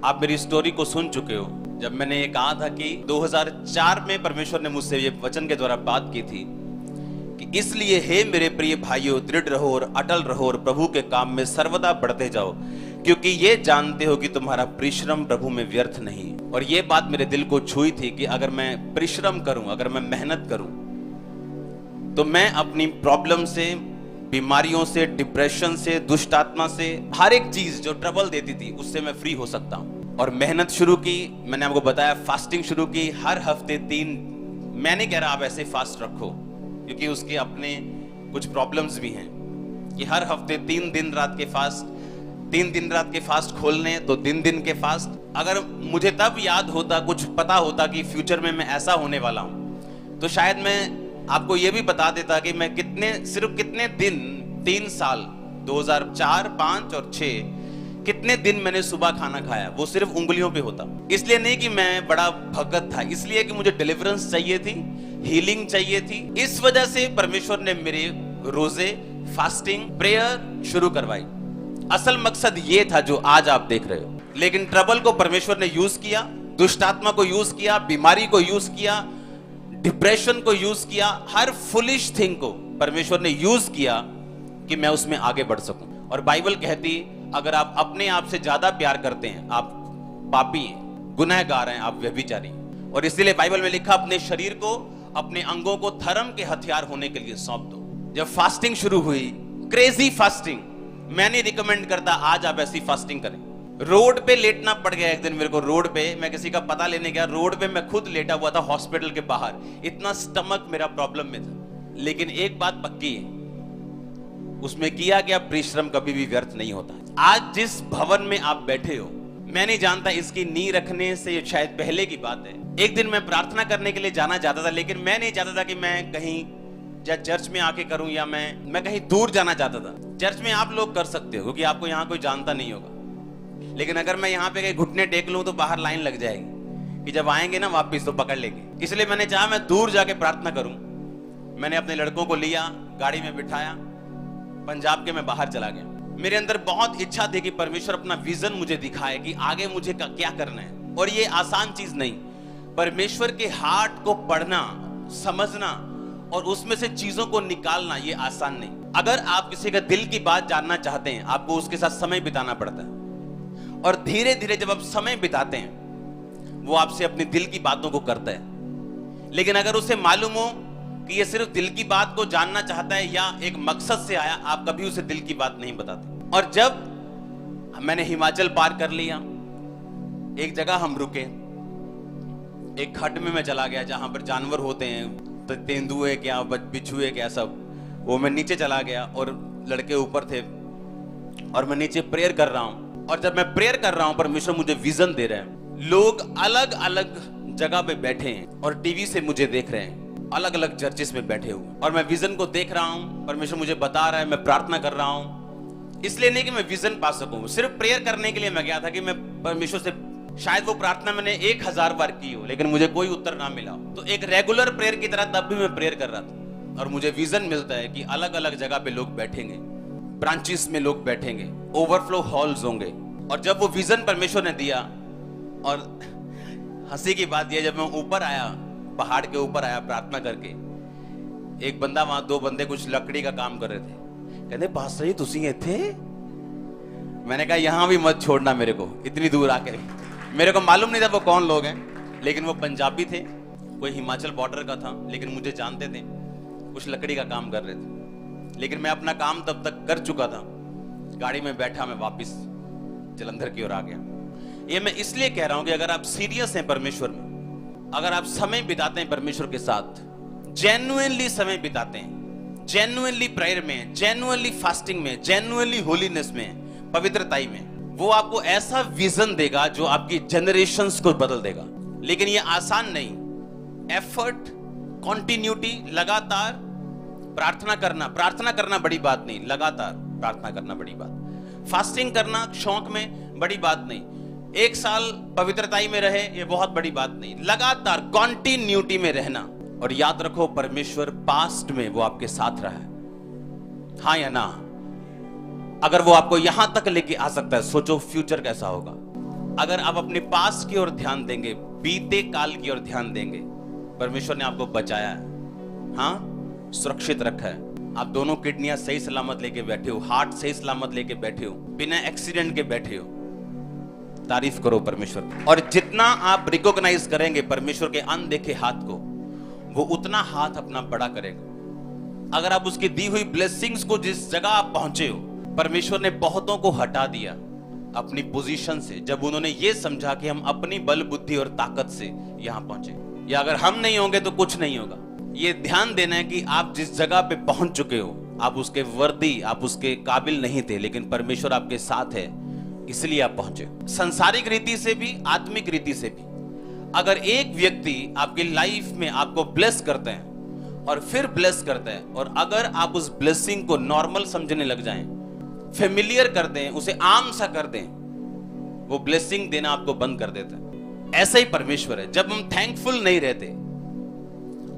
आप मेरी स्टोरी को सुन चुके हो। जब मैंने ये कहा था कि 2004 में परमेश्वर ने मुझसे ये वचन के द्वारा बात की थी कि इसलिए हे मेरे प्रिय भाइयों, दृढ़ रहो और अटल रहो और प्रभु के काम में सर्वदा बढ़ते जाओ, क्योंकि ये जानते हो कि तुम्हारा परिश्रम प्रभु में व्यर्थ नहीं। और ये बात मेरे दिल को छुई थी कि अगर मैं परिश्रम करूं, अगर मैं मेहनत करूं, तो मैं अपनी प्रॉब्लम से, बीमारियों से, डिप्रेशन से, दुष्ट आत्मा से, हर एक चीज जो ट्रबल देती थी उससे मैं फ्री हो सकता हूं। और मेहनत शुरू की, मैंने आपको बताया, फास्टिंग शुरू की। हर हफ्ते 3, मैं नहीं कह रहा आप ऐसे फास्ट रखो, क्योंकि उसके अपने कुछ प्रॉब्लम्स भी हैं, कि हर हफ्ते 3 दिन रात के फास्ट, 3 दिन रात के फास्ट खोलने, तो दिन के फास्ट। अगर मुझे तब याद होता, कुछ पता होता कि फ्यूचर में मैं ऐसा होने वाला हूं, तो शायद मैं आपको यह भी बता देता कि मैं सिर्फ कितने दिन, 3 साल 2004, 5 और 6, कितने दिन मैंने सुबह खाना खाया, वो सिर्फ उंगलियों पे होता। इसलिए नहीं कि मैं बड़ा भगत था, इसलिए कि मुझे डिलीवरेंस चाहिए थी, हीलिंग चाहिए थी। इस वजह से परमेश्वर ने मेरे रोजे, फास्टिंग, प्रेयर शुरू करवाई। असल मकसद ये था जो आज आप देख रहे हो। लेकिन ट्रबल को परमेश्वर ने यूज किया, दुष्ट आत्मा को यूज किया, बीमारी को यूज किया, डिप्रेशन को यूज किया, हर फुलिश थिंग को परमेश्वर ने यूज किया कि मैं उसमें आगे बढ़ सकूं। और बाइबल कहती, अगर आप अपने आप से ज्यादा प्यार करते हैं, आप पापी हैं, गुनहगार हैं, आप व्यभिचारी। और इसीलिए बाइबल में लिखा, अपने शरीर को, अपने अंगों को धर्म के हथियार होने के लिए सौंप दो। जब फास्टिंग शुरू हुई, क्रेजी फास्टिंग, मैं नहीं रिकमेंड करता आज आप ऐसी फास्टिंग करें। रोड पे लेटना पड़ गया एक दिन मेरे को। रोड पे मैं किसी का पता लेने गया, रोड पे मैं खुद लेटा हुआ था हॉस्पिटल के बाहर, इतना स्टमक मेरा प्रॉब्लम में था। लेकिन एक बात पक्की है, उसमें किया गया परिश्रम कभी भी व्यर्थ नहीं होता। आज जिस भवन में आप बैठे हो, मैं नहीं जानता, इसकी नींव रखने से शायद पहले की बात है, एक दिन मैं प्रार्थना करने के लिए जाना चाहता था, लेकिन मैं नहीं चाहता था कि मैं कहीं या चर्च में आके करूं, या मैं कहीं दूर जाना चाहता था। चर्च में आप लोग कर सकते हो क्योंकि आपको यहाँ कोई जानता नहीं होगा, लेकिन अगर मैं यहाँ पे कहीं घुटने टेक लूं तो बाहर लाइन लग जाएगी कि जब आएंगे ना वापिस तो पकड़ लेंगे। इसलिए मैंने चाहा मैं दूर जाके प्रार्थना करूं। मैंने अपने लड़कों को लिया, गाड़ी में बिठाया, पंजाब के मैं बाहर चला गया। मेरे अंदर बहुत इच्छा थी कि परमेश्वर अपना विजन मुझे दिखाए कि आगे मुझे क्या करना है। और ये आसान चीज नहीं, परमेश्वर के हार्ट को पढ़ना, समझना और उसमें से चीजों को निकालना, ये आसान नहीं। अगर आप किसी का दिल की बात जानना चाहते हैं, आपको उसके साथ समय बिताना पड़ता है। और धीरे धीरे जब आप समय बिताते हैं, वो आपसे अपनी दिल की बातों को करता है। लेकिन अगर उसे मालूम हो कि ये सिर्फ दिल की बात को जानना चाहता है या एक मकसद से आया, आप कभी उसे दिल की बात नहीं बताते। और जब मैंने हिमाचल पार कर लिया, एक जगह हम रुके, एक खड्ड में मैं चला गया जहां पर जानवर होते हैं, तो तेंदुए क्या, बिच्छुए क्या, सब। वो मैं नीचे चला गया और लड़के ऊपर थे और मैं नीचे प्रेयर कर रहा हूं। और जब मैं प्रेयर कर रहा हूं, परमेश्वर मुझे विजन दे रहे हैं। लोग अलग अलग जगह पे बैठे हैं और टीवी से मुझे देख रहे हैं, अलग अलग चर्चेस में बैठे हुए। और मैं विजन को देख रहा हूं, परमेश्वर मुझे बता रहा है, मैं प्रार्थना कर रहा हूं। इसलिए नहीं कि मैं विजन पा सकूं, सिर्फ प्रेयर करने के लिए मैं गया था कि मैं परमेश्वर से, शायद वो प्रार्थना मैंने 1000 बार की हो लेकिन मुझे कोई उत्तर ना मिला। तो एक रेगुलर प्रेयर की तरह तब भी मैं प्रेयर कर रहा था। और मुझे विजन मिलता है कि अलग अलग जगह पे लोग बैठेंगे, ब्रांचेस में लोग बैठेंगे, ओवरफ्लो हॉल्स होंगे। और जब वो विजन परमेश्वर ने दिया, और हंसी की बात यह, जब मैं ऊपर आया, पहाड़ के ऊपर आया प्रार्थना करके, एक बंदा वहां, 2 बंदे कुछ लकड़ी का काम कर रहे थे। कहते पास्टर जी तुसी थे? मैंने कहा यहां भी मत छोड़ना मेरे को, इतनी दूर आके। मेरे को मालूम नहीं था वो कौन लोग हैं, लेकिन वो पंजाबी थे, कोई हिमाचल बॉर्डर का था, लेकिन मुझे जानते थे, कुछ लकड़ी का काम कर रहे थे। लेकिन मैं अपना काम तब तक कर चुका था। गाड़ी में बैठा, मैं वापिस जलंधर की ओर आ गया। ये मैं इसलिए कह रहा हूं कि अगर आप सीरियस हैं परमेश्वर में, अगर आप समय बिताते हैं परमेश्वर के साथ, जेन्युइनली समय बिताते हैं, जेन्युइनली प्रेयर में, जेन्युइनली फास्टिंग में, जेन्युइनली होलीनेस में, पवित्रताई में, वो आपको ऐसा विजन देगा जो आपकी जनरेशंस को बदल देगा। लेकिन ये आसान नहीं, एफर्ट, कॉन्टिन्यूटी, लगातार प्रार्थना करना बड़ी बात नहीं, लगातार प्रार्थना करना बड़ी बात। फास्टिंग करना शौक में बड़ी बात नहीं, 1 साल पवित्रताई में रहे, ये बहुत बड़ी बात नहीं, लगातार कॉन्टिन्यूटी में रहना। और याद रखो, परमेश्वर पास्ट में वो आपके साथ रहा है, हाँ या ना? अगर वो आपको यहां तक लेके आ सकता है, सोचो फ्यूचर कैसा होगा। अगर आप अपने पास की ओर ध्यान देंगे, बीते काल की ओर ध्यान देंगे, परमेश्वर ने आपको बचाया है, हाँ, सुरक्षित रखा है। आप दोनों किडनियां सही सलामत लेके बैठे हो, हार्ट सही सलामत लेके बैठे हो, बिना एक्सीडेंट के बैठे हो। तारीफ करो परमेश्वर की। और जितना आप रिकॉग्नाइज करेंगे परमेश्वर के अनदेखे हाथ को, वो उतना हाथ अपना बड़ा करेगा। अगर आप उसकी दी हुई ब्लेसिंग्स को, जिस जगह आप पहुंचे हो, परमेश्वर ने बहुतों को हटा दिया अपनी पोजीशन से, जब उन्होंने ये समझा कि हम अपनी बल बुद्धि और ताकत से यहां पहुंचे, या अगर हम नहीं होंगे तो कुछ नहीं होगा। ये ध्यान देना है कि आप जिस जगह पे पहुंच चुके हो, आप उसके वर्दी, आप उसके काबिल नहीं थे, लेकिन परमेश्वर आपके साथ है, इसलिए आप पहुंचे। सांसारिक रीति से भी, आत्मिक रीति से भी, अगर एक व्यक्ति आपकी लाइफ में आपको ब्लेस करते हैं और फिर ब्लेस करता है, और अगर आप उस ब्लेसिंग को नॉर्मल समझने लग जाएं, फेमिलियर कर दें, उसे आम सा कर दें, वो ब्लेसिंग देना आपको बंद कर देता है। ऐसा ही परमेश्वर है। जब हम थैंकफुल नहीं रहते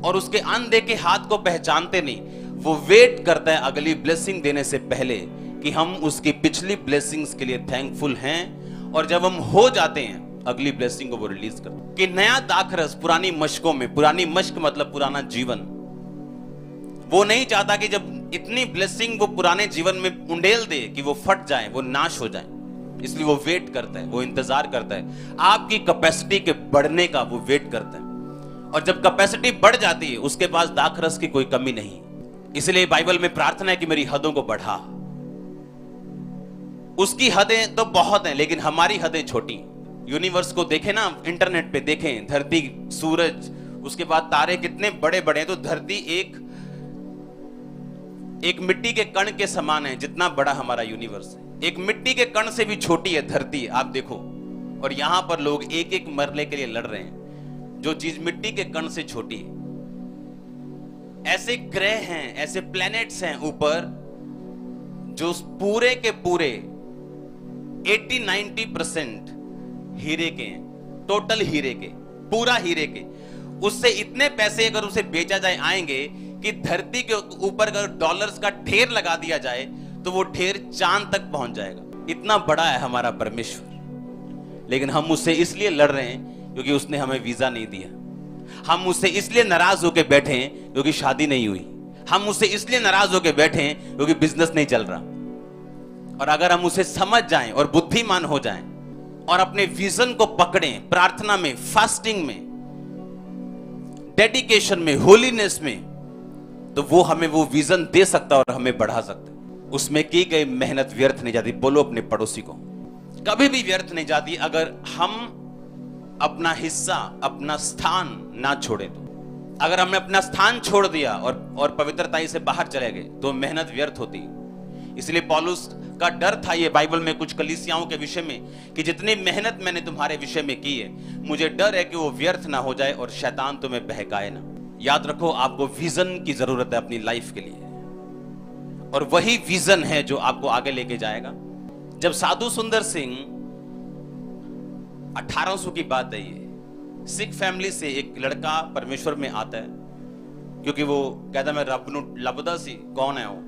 और उसके अनदेखे हाथ को पहचानते नहीं, वो वेट करता है अगली ब्लेसिंग देने से पहले कि हम उसकी पिछली ब्लेसिंग्स के लिए थैंकफुल हैं, और जब हम हो जाते हैं अगली ब्लेसिंग को वो रिलीज करता है। कि नया दाखरस पुरानी मशकों में, पुरानी मशक मतलब पुराना जीवन, वो नहीं चाहता कि जब इतनी ब्लेसिंग वो पुराने जीवन में उंडेल दे कि वो फट जाए, वो नाश हो जाए। इसलिए वो वेट करता है, वो इंतजार करता है आपकी कैपेसिटी के बढ़ने का, वो वेट करता है। और जब कैपेसिटी बढ़ जाती है, उसके पास दाखरस की कोई कमी नहीं। इसलिए बाइबल में प्रार्थना है कि मेरी हदों को बढ़ा। उसकी हदें तो बहुत हैं, लेकिन हमारी हदें छोटी। यूनिवर्स को देखें ना, इंटरनेट पे देखें, धरती, सूरज, उसके बाद तारे कितने बड़े बड़े हैं। तो धरती एक मिट्टी के कण के समान है, जितना बड़ा हमारा यूनिवर्स है। एक मिट्टी के कण से भी छोटी है धरती, आप देखो। और यहां पर लोग एक एक मरने के लिए लड़ रहे हैं, जो चीज मिट्टी के कण से छोटी है। ऐसे ग्रह हैं, ऐसे प्लैनेट्स हैं ऊपर, जो पूरे के पूरे 80-90% हीरे के हैं, टोटल हीरे के, पूरा हीरे के। उससे इतने पैसे अगर उसे बेचा जाए आएंगे कि धरती के ऊपर अगर डॉलर्स का ढेर लगा दिया जाए तो वो ढेर चांद तक पहुंच जाएगा। इतना बड़ा है हमारा परमेश्वर। लेकिन हम उससे इसलिए लड़ रहे हैं क्योंकि उसने हमें वीजा नहीं दिया। हम उससे इसलिए नाराज होकर बैठे हैं क्योंकि शादी नहीं हुई। हम उससे इसलिए नाराज होकर बैठे हैं क्योंकि बिजनेस नहीं चल रहा। और अगर हम उसे समझ जाएं और बुद्धिमान हो जाएं और अपने विजन को पकड़ें, प्रार्थना में, फास्टिंग में, डेडिकेशन में, होलीनेस में, तो वो हमें वो विजन दे सकता और हमें बढ़ा सकता। उसमें की गई मेहनत व्यर्थ नहीं जाती। बोलो अपने पड़ोसी को, कभी भी व्यर्थ नहीं जाती अगर हम अपना हिस्सा, अपना स्थान ना छोड़े तो। अगर हमने अपना स्थान छोड़ दिया और पवित्रता से बाहर चले गए तो मेहनत व्यर्थ होती। इसलिए पौलुस का डर था ये बाइबल में कुछ कलीसियाओं के विषय में कि जितनी मेहनत मैंने तुम्हारे विषय में की है, मुझे डर है कि वो व्यर्थ ना हो जाए और शैतान तुम्हें बहकाए ना। याद रखो, आपको विजन की जरूरत है अपनी लाइफ के लिए, और वही विजन है जो आपको आगे लेके जाएगा। जब साधु सुंदर सिंह, 1800 की बात है ये, सिख फैमिली से एक लड़का परमेश्वर में आता है, क्योंकि वो कहता मैं रब नू लभदा सी कौन है वो।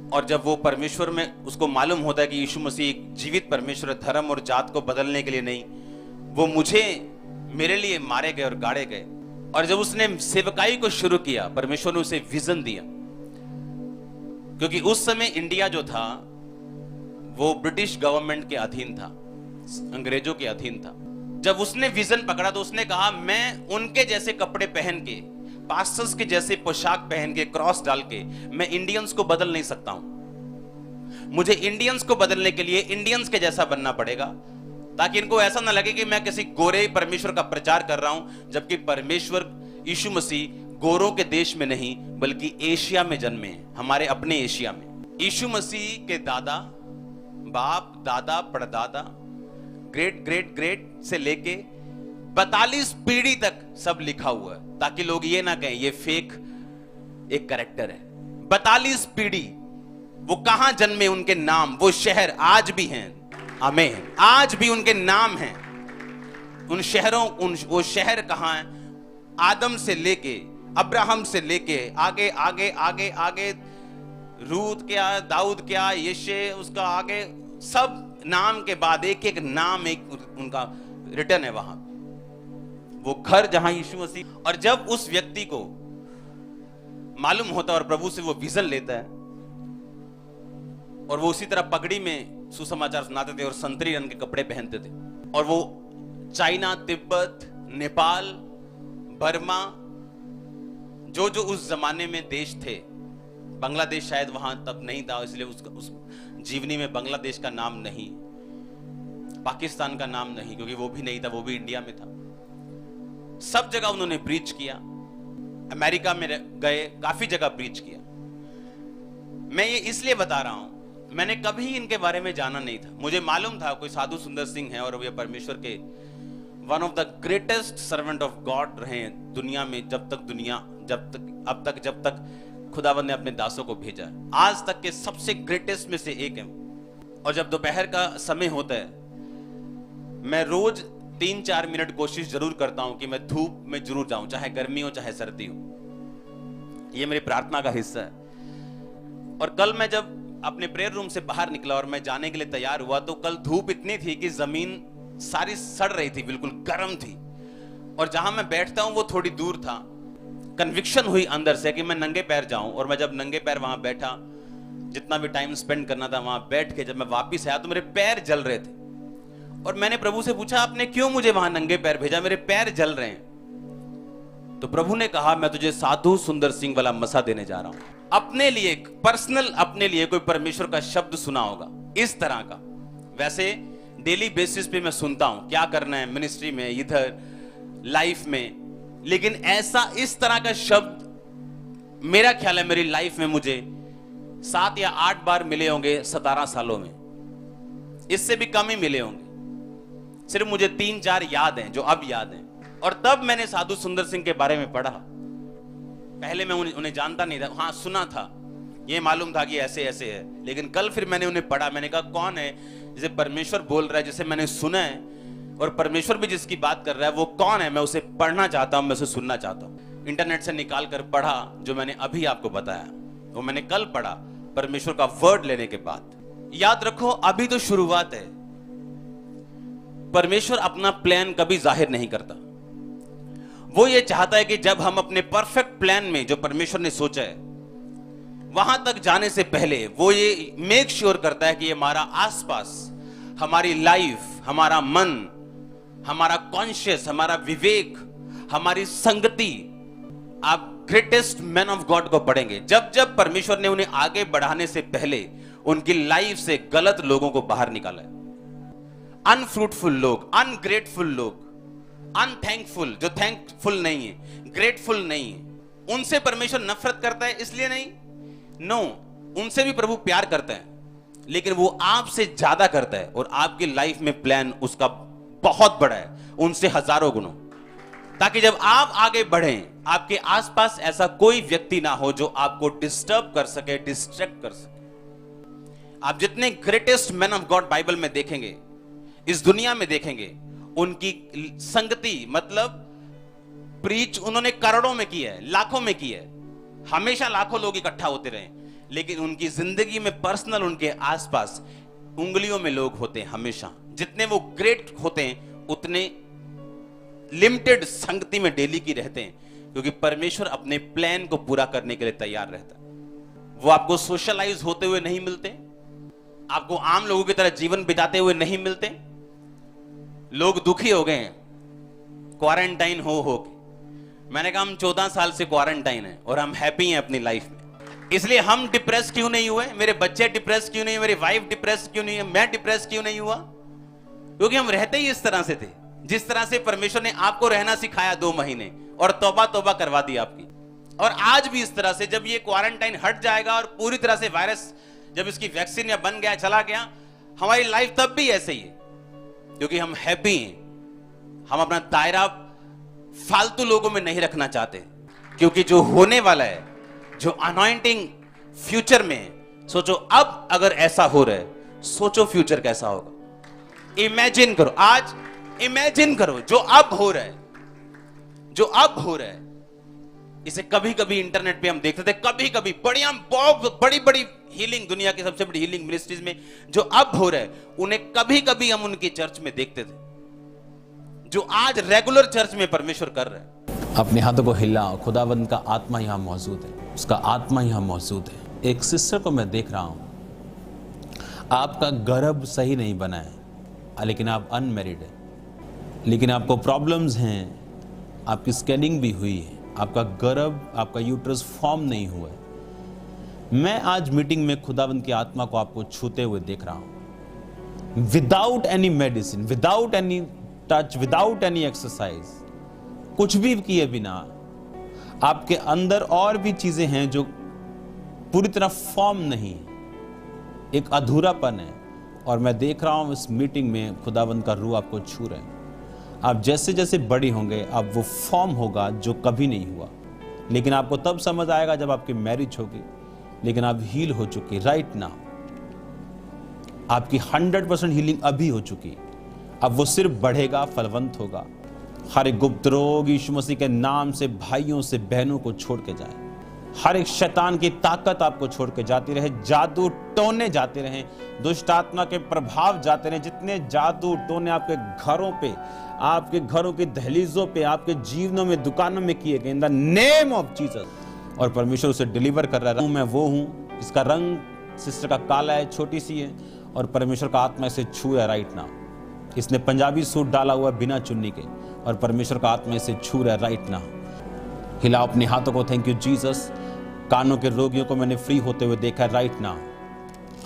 और जब वो परमेश्वर में, उसको मालूम होता है कि यीशु मसीह एक जीवित परमेश्वर, धर्म और जात को बदलने के लिए नहीं, वो मेरे लिए मारे गए और गाड़े गए। और जब उसने सेवकाई को शुरू किया, परमेश्वर ने उसे विजन दिया, क्योंकि उस समय इंडिया जो था वो ब्रिटिश गवर्नमेंट के अधीन था, अंग्रेजों के अधीन था। जब उसने विजन पकड़ा तो उसने कहा मैं उनके जैसे कपड़े पहन के, पास्टर्स के जैसे पोशाक पहन के, क्रॉस डाल के मैं इंडियंस को बदल नहीं सकता हूं। मुझे इंडियंस को बदलने के लिए इंडियंस के जैसा बनना पड़ेगा, ताकि इनको ऐसा ना लगे कि मैं किसी गोरे परमेश्वर का प्रचार कर रहा हूं, जबकि परमेश्वर यीशु मसीह गोरों के देश में नहीं बल्कि एशिया में जन्मे हैं, हमारे अपने एशिया में। यीशु मसीह के दादा, बाप, दादा, परदादा, ग्रेट ग्रेट ग्रेट से लेके 42 पीढ़ी तक सब लिखा हुआ है, ताकि लोग ये ना कहें ये फेक एक कैरेक्टर है। 42 पीढ़ी, वो कहां जन्मे, उनके नाम, वो शहर आज भी हैं। आमीन। आज भी उनके नाम हैं उन शहरों, वो शहर कहां है? आदम से लेके, अब्राहम से लेके आगे आगे आगे आगे, रूत क्या, दाऊद क्या, यशे, उसका आगे सब नाम के बाद एक एक नाम एक उनका रिटर्न है वहां, वो घर जहां यीशु मसीह। और जब उस व्यक्ति को मालूम होता है और प्रभु से वो विजन लेता है, और वो उसी तरह पगड़ी में सुसमाचार सुनाते थे और संतरी रंग के कपड़े पहनते थे, और वो चाइना, तिब्बत, नेपाल, बर्मा, जो जो उस जमाने में देश थे, बांग्लादेश शायद वहां तब नहीं था, इसलिए उस जीवनी में बांग्लादेश का नाम नहीं, पाकिस्तान का नाम नहीं, क्योंकि वो भी नहीं था, वो भी इंडिया में था। सब जगह उन्होंने प्रीच किया, अमेरिका में गए, काफी जगह प्रीच किया। मैं ये इसलिए बता रहा हूं, मैंने कभी इनके बारे में जाना नहीं था। मुझे मालूम था कोई साधु सुंदर सिंह है और वे परमेश्वर के one of the greatest servant of God रहे दुनिया में, जब तक खुदावंद ने अपने दासों को भेजा, आज तक के सबसे ग्रेटेस्ट में से एक है। और जब दोपहर का समय होता है, मैं रोज 3-4 मिनट कोशिश जरूर करता हूं कि मैं धूप में जरूर जाऊं, चाहे गर्मी हो चाहे सर्दी हो। यह मेरी प्रार्थना का हिस्सा है। और कल मैं जब अपने प्रेयर रूम से बाहर निकला और मैं जाने के लिए तैयार हुआ, तो कल धूप इतनी थी कि जमीन सारी सड़ रही थी, बिल्कुल गर्म थी, और जहां मैं बैठता हूं वो थोड़ी दूर था। कन्विक्शन हुई अंदर से कि मैं नंगे पैर जाऊं, और मैं जब नंगे पैर वहां बैठा, जितना भी टाइम स्पेंड करना था वहां बैठ के, जब मैं वापस आया तो मेरे पैर जल रहे थे। और मैंने प्रभु से पूछा, आपने क्यों मुझे वहां नंगे पैर भेजा, मेरे पैर जल रहे हैं। तो प्रभु ने कहा, मैं तुझे साधु सुंदर सिंह वाला मसा देने जा रहा हूं। अपने लिए पर्सनल, अपने लिए कोई परमेश्वर का शब्द सुना होगा इस तरह का। वैसे डेली बेसिस पे मैं सुनता हूं क्या करना है मिनिस्ट्री में, इधर लाइफ में, लेकिन ऐसा इस तरह का शब्द मेरा ख्याल है मेरी लाइफ में मुझे 7 या 8 बार मिले होंगे 17 सालों में, इससे भी कम ही मिले होंगे। सिर्फ मुझे 3-4 याद हैं जो अब याद हैं। और तब मैंने साधु सुंदर सिंह के बारे में पढ़ा। पहले मैं उन्हें जानता नहीं था, हाँ सुना था, ये मालूम था कि ऐसे ऐसे है, लेकिन कल फिर मैंने उन्हें पढ़ा। मैंने कहा कौन है जिसे परमेश्वर बोल रहा है, जिसे मैंने सुना है, और परमेश्वर भी जिसकी बात कर रहा है, वो कौन है। मैं उसे पढ़ना चाहता हूं, मैं उसे सुनना चाहता हूं। इंटरनेट से निकाल कर पढ़ा जो मैंने अभी आपको बताया, वो मैंने कल पढ़ा परमेश्वर का वर्ड लेने के बाद। याद रखो, अभी तो शुरुआत है। परमेश्वर अपना प्लान कभी जाहिर नहीं करता। वो ये चाहता है कि जब हम अपने परफेक्ट प्लान में जो परमेश्वर ने सोचा है वहां तक जाने से पहले वो ये मेक श्योर करता है कि हमारा आसपास, हमारी लाइफ, हमारा मन, हमारा कॉन्शियस, हमारा विवेक, हमारी संगति। आप ग्रेटेस्ट मैन ऑफ गॉड को पढ़ेंगे, जब जब परमेश्वर ने उन्हें आगे बढ़ाने से पहले उनकी लाइफ से गलत लोगों को बाहर निकाला है। अनफ्रूटफुल लोग, अनग्रेटफुल लोग, अनथैंकफुल, जो थैंकफुल नहीं है, ग्रेटफुल नहीं है, उनसे परमेश्वर नफरत करता है इसलिए नहीं, नो, उनसे भी प्रभु प्यार करता है, लेकिन वो आपसे ज्यादा करता है और आपकी लाइफ में प्लान उसका बहुत बड़ा है, उनसे हजारों गुणों। ताकि जब आप आगे बढ़ें, आपके आसपास ऐसा कोई व्यक्ति ना हो जो आपको डिस्टर्ब कर सके, डिस्ट्रैक्ट कर सके। आप जितने greatest man of God Bible में देखेंगे, इस दुनिया में देखेंगे, उनकी संगति, मतलब प्रीच उन्होंने करोड़ों में की है, लाखों में की है, हमेशा लाखों लोग इकट्ठा होते रहे, लेकिन उनकी जिंदगी में पर्सनल उनके आसपास उंगलियों में लोग होते हैं। हमेशा जितने वो ग्रेट होते हैं उतने लिमिटेड संगति में डेली की रहते हैं, क्योंकि परमेश्वर अपने प्लान को पूरा करने के लिए तैयार रहता है। वो आपको सोशलाइज होते हुए नहीं मिलते, आपको आम लोगों की तरह जीवन बिताते हुए नहीं मिलते। लोग दुखी हो गए हैं क्वारंटाइन हो के। मैंने कहा हम 14 साल से क्वारंटाइन है और हम हैप्पी हैं अपनी लाइफ में, इसलिए हम डिप्रेस क्यों नहीं हुए, मेरे बच्चे डिप्रेस क्यों नहीं, मेरी वाइफ डिप्रेस क्यों नहीं है, मैं डिप्रेस क्यों नहीं हुआ, क्योंकि हम रहते ही इस तरह से थे जिस तरह से परमेश्वर ने आपको रहना सिखाया 2 महीने, और तौबा करवा दी आपकी। और आज भी इस तरह से, जब ये क्वारंटाइन हट जाएगा और पूरी तरह से वायरस, जब इसकी वैक्सीन या बन गया, चला गया, हमारी लाइफ तब भी ऐसे ही है, क्योंकि हम हैप्पी हैं। हम अपना दायरा फालतू लोगों में नहीं रखना चाहते, क्योंकि जो होने वाला है, जो अनॉइंटिंग फ्यूचर में, सोचो अब अगर ऐसा हो रहा है, सोचो फ्यूचर कैसा होगा। इमेजिन करो, आज इमेजिन करो जो अब हो रहा है, जो अब हो रहा है, इसे कभी कभी इंटरनेट पे हम देखते थे, कभी कभी बढ़िया बहुत बड़ी बड़ी हीलिंग, दुनिया की सबसे बड़ी हीलिंग मिनिस्ट्रीज में जो अब हो रहे, उन्हें कभी कभी हम उनकी चर्च में देखते थे, जो आज रेगुलर चर्च में परमेश्वर कर रहे हैं। अपने हाथों को हिलाओ, खुदावंद का आत्मा यहां मौजूद है, उसका आत्मा यहां मौजूद है। एक सिस्टर को मैं देख रहा हूं, आपका गर्भ सही नहीं बना है, लेकिन आप अनमैरिड है, लेकिन आपको प्रॉब्लम्स हैं, आपकी स्कैनिंग भी हुई है, आपका गर्भ, आपका यूट्रस फॉर्म नहीं हुआ है। मैं आज मीटिंग में खुदावंद की आत्मा को आपको छूते हुए देख रहा हूं, without any medicine, without any touch, without any exercise, कुछ भी किए बिना आपके अंदर और भी चीजें हैं जो पूरी तरह फॉर्म नहीं है, एक अधूरापन है। और मैं देख रहा हूं इस मीटिंग में खुदावंद का रूह आपको छू रहे हैं। आप जैसे जैसे बड़ी होंगे, अब वो फॉर्म होगा जो कभी नहीं हुआ, लेकिन आपको तब समझ आएगा जब आपकी मैरिज होगी, लेकिन आप हील हो चुकी राइट नाउ, आपकी 100% हीलिंग अभी हो चुकी, अब वो सिर्फ बढ़ेगा, फलवंत होगा। हर एक गुप्त रोग यीशु मसीह के नाम से भाइयों से बहनों को छोड़ के जाए, हर एक शैतान की ताकत आपको छोड़ के जाती रहे, जादू टोने जाते रहे, दुष्ट आत्मा के प्रभाव जाते रहे, जितने जादू टोने आपके घरों पे, आपके घरों की दहलीजों पे, आपके जीवनों में, दुकानों में किए गए, इन द नेम ऑफ जीसस। और परमेश्वर उसे डिलीवर कर रहा है। मैं वो हूं, इसका रंग सिस्टर का काला है, छोटी सी है, और परमेश्वर का आत्मा इसे छू रहा है राइट नाउ। इसने पंजाबी सूट डाला हुआ बिना चुन्नी के, और परमेश्वर का आत्मा इसे छू रहा है राइट नाउ। हिलाओ अपने हाथों को, थैंक यू जीसस। कानों के रोगियों को मैंने फ्री होते हुए देखा है राइट नाउ।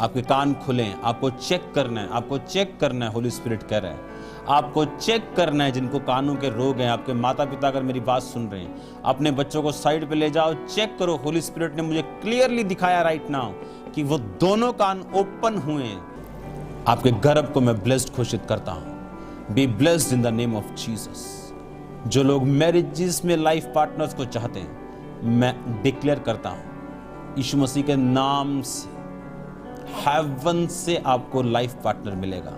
आपके कान खुले, आपको चेक करना है, आपको चेक करना है, होली स्पिरिट कह रहा है आपको चेक करना है। जिनको कानों के रोग हैं, आपके माता पिता अगर मेरी बात सुन रहे हैं, अपने बच्चों को साइड पे ले जाओ, चेक करो। होली स्पिरिट ने मुझे क्लियरली दिखाया राइट नाउ कि वो दोनों कान ओपन हुए हैं। आपके गर्भ को मैं ब्लेस्ड घोषित करता हूं, be blessed in the name of Jesus. जो लोग मैरिजेस में लाइफ पार्टनर्स को चाहते हैं, मैं डिक्लेयर करता हूं यीशु मसीह के नाम से, हेवन से आपको लाइफ पार्टनर मिलेगा।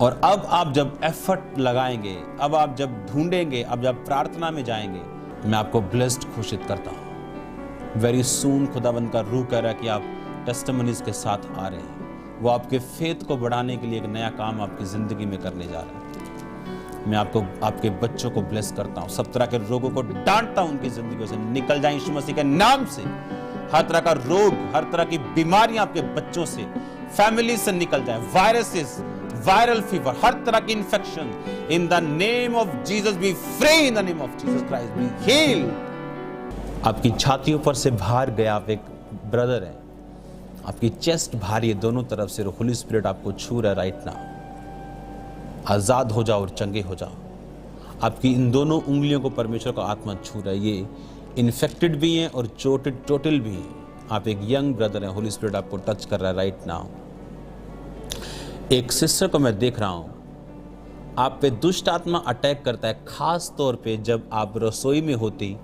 और अब आप जब एफर्ट लगाएंगे, अब आप जब ढूंढेंगे, अब जब प्रार्थना में जाएंगे, मैं आपको ब्लेस्ड घोषित करता हूं। वेरी सून खुदावंद का रूह कह रहा है कि आप टेस्टिमनीज के साथ आ रहे हैं। वो आपके फेथ को बढ़ाने के लिए एक नया काम आपकी जिंदगी में करने जा रहे हैं। मैं आपको, आपके बच्चों को ब्लेस करता हूं। सब तरह के रोगों को डांटता हूं, उनकी जिंदगी से निकल जाए यीशु मसीह के नाम से। हर तरह का रोग, हर तरह की बीमारियां आपके बच्चों से, फैमिली से निकल जाए। वायरसेस, वायरल फीवर, हर तरह की infection, in the name of Jesus be free, in the name of Jesus Christ be heal. आपकी छातियों पर से बाहर गया, आप एक ब्रदर है, आपकी चेस्ट भारी है दोनों तरफ से, होली स्पिरिट आपको छू रहा है राइट नाउ। आजाद हो जाओ और चंगे हो जाओ। आपकी इन दोनों उंगलियों को परमेश्वर का आत्मा छू रहा है। ये इन्फेक्टेड भी हैं और टोटल भी हैं। आप एक यंग ब्रदर हैं, होली स्पिरिट आपको टच कर रहा है राइट नाउ। एक सिस्टर को मैं देख रहा हूं, आप पे दुष्ट आत्मा अटैक करता है, खास तौर पे जब आप रसोई में होती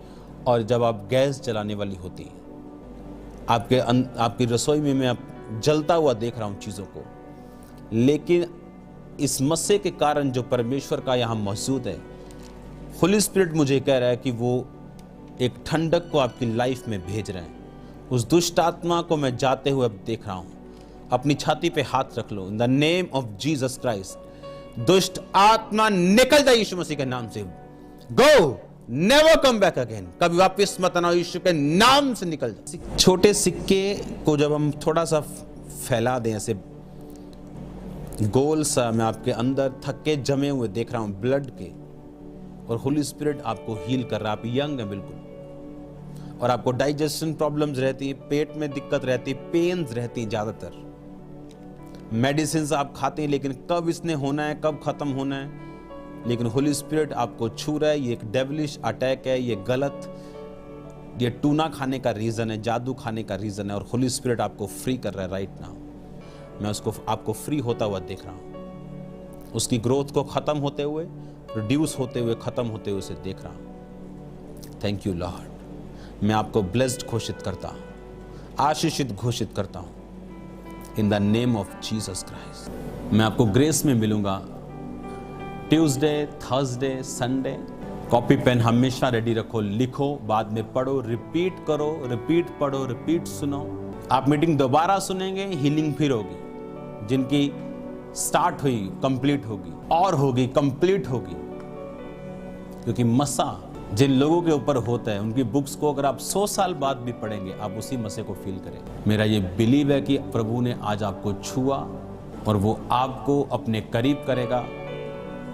और जब आप गैस जलाने वाली होती। आपकी रसोई में मैं आप जलता हुआ देख रहा हूं चीज़ों को, लेकिन इस मस्से के कारण जो परमेश्वर का यहाँ मौजूद है, होली स्पिरिट मुझे कह रहा है कि वो एक ठंडक को आपकी लाइफ में भेज रहे हैं। उस दुष्ट आत्मा को मैं जाते हुए अब देख रहा हूँ। अपनी छाती पे हाथ रख लो, in the name of Jesus Christ. दुष्ट आत्मा निकल जाए यीशु मसीह के नाम से। Go, never come back again. कभी वापस मत आना, यीशु के नाम से निकल जाए। छोटे सिक्के को जब हम थोड़ा सा फैला दें, ऐसे गोल सा, मैं आपके अंदर थक्के जमे हुए देख रहा हूं ब्लड के, और होली स्पिरिट आपको हील कर रहा है। आप यंग हैं बिल्कुल, और आपको डाइजेशन प्रॉब्लम्स रहती है, पेट में दिक्कत रहती है, पेन्स रहती है ज्यादातर। मेडिसिन आप खाते हैं, लेकिन कब इसने होना है, कब खत्म होना है, लेकिन होली स्पिरिट आपको छू रहा है। ये एक डेविलिश अटैक है, ये गलत, ये टूना खाने का रीजन है, जादू खाने का रीजन है, और होली स्पिरिट आपको फ्री कर रहा है राइट नाउ। मैं उसको, आपको फ्री होता हुआ देख रहा हूं, उसकी ग्रोथ को खत्म होते हुए, रिड्यूस होते हुए, खत्म होते हुए उसे देख रहा हूं। Thank you Lord. मैं आपको ब्लेस्ड घोषित करता हूं, आशीषित घोषित करता हूं, in the name of Jesus Christ. मैं आपको ग्रेस में मिलूंगा Tuesday, Thursday, Sunday, copy pen हमेशा रेडी रखो, लिखो, बाद में पढ़ो, रिपीट करो, रिपीट पढ़ो, रिपीट सुनो। आप मीटिंग दोबारा सुनेंगे, हीलिंग फिर होगी। जिनकी स्टार्ट हुई कंप्लीट होगी, और होगी, कंप्लीट होगी। क्योंकि मसा जिन लोगों के ऊपर होता है, उनकी बुक्स को अगर आप 100 साल बाद भी पढ़ेंगे, आप उसी मसे को फील करेंगे। मेरा ये बिलीव है कि प्रभु ने आज आपको छुआ और वो आपको अपने करीब करेगा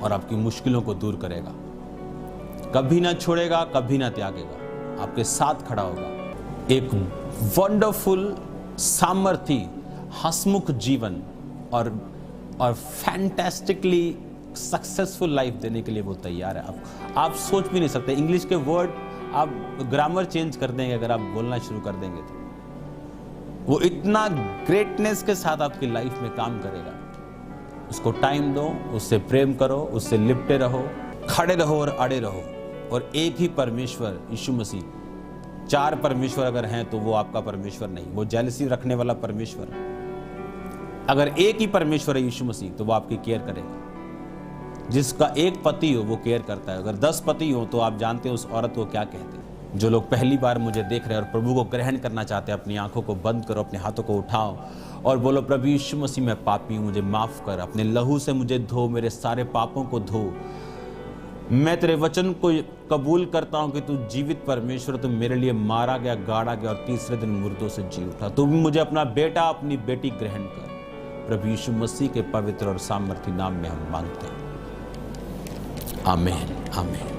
और आपकी मुश्किलों को दूर करेगा। कभी ना छोड़ेगा, कभी ना त्यागेगा, आपके साथ खड़ा होगा। एक वंडरफुल, सामर्थी, हंसमुख जीवन और फैंटास्टिकली सक्सेसफुल लाइफ देने के लिए वो तैयार है। आप सोच भी नहीं सकते। इंग्लिश के वर्ड आप ग्रामर चेंज कर देंगे अगर आप बोलना शुरू कर देंगे तो। वो इतना ग्रेटनेस के साथ आपकी लाइफ में काम करेगा। उसको टाइम दो, उससे प्रेम करो, उससे लिपटे रहो, खड़े रहो और अड़े रहो। और एक ही परमेश्वर यीशु मसीह, 4 परमेश्वर अगर हैं तो वो आपका परमेश्वर नहीं, वो जेलसी रखने वाला परमेश्वर। अगर एक ही परमेश्वर है यीशु मसीह, तो वो आपकी केयर करेगा। जिसका एक पति हो वो केयर करता है। अगर 10 पति हो तो आप जानते हो उस औरत को क्या कहते हैं। जो लोग पहली बार मुझे देख रहे हैं और प्रभु को ग्रहण करना चाहते हैं, अपनी आंखों को बंद करो, अपने हाथों को उठाओ और बोलो, प्रभु यीशु मसीह मैं पापी हूं, मुझे माफ कर, अपने लहू से मुझे धो, मेरे सारे पापों को धो। मैं तेरे वचन को कबूल करता हूं कि तू जीवित परमेश्वर, तू मेरे लिए मारा गया, गाड़ा गया और तीसरे दिन मुर्दों से जी उठा। तू मुझे अपना बेटा, अपनी बेटी ग्रहण कर। प्रभु यीशु मसीह के पवित्र और सामर्थी नाम में हम मांगते हैं। आमीन, आमीन।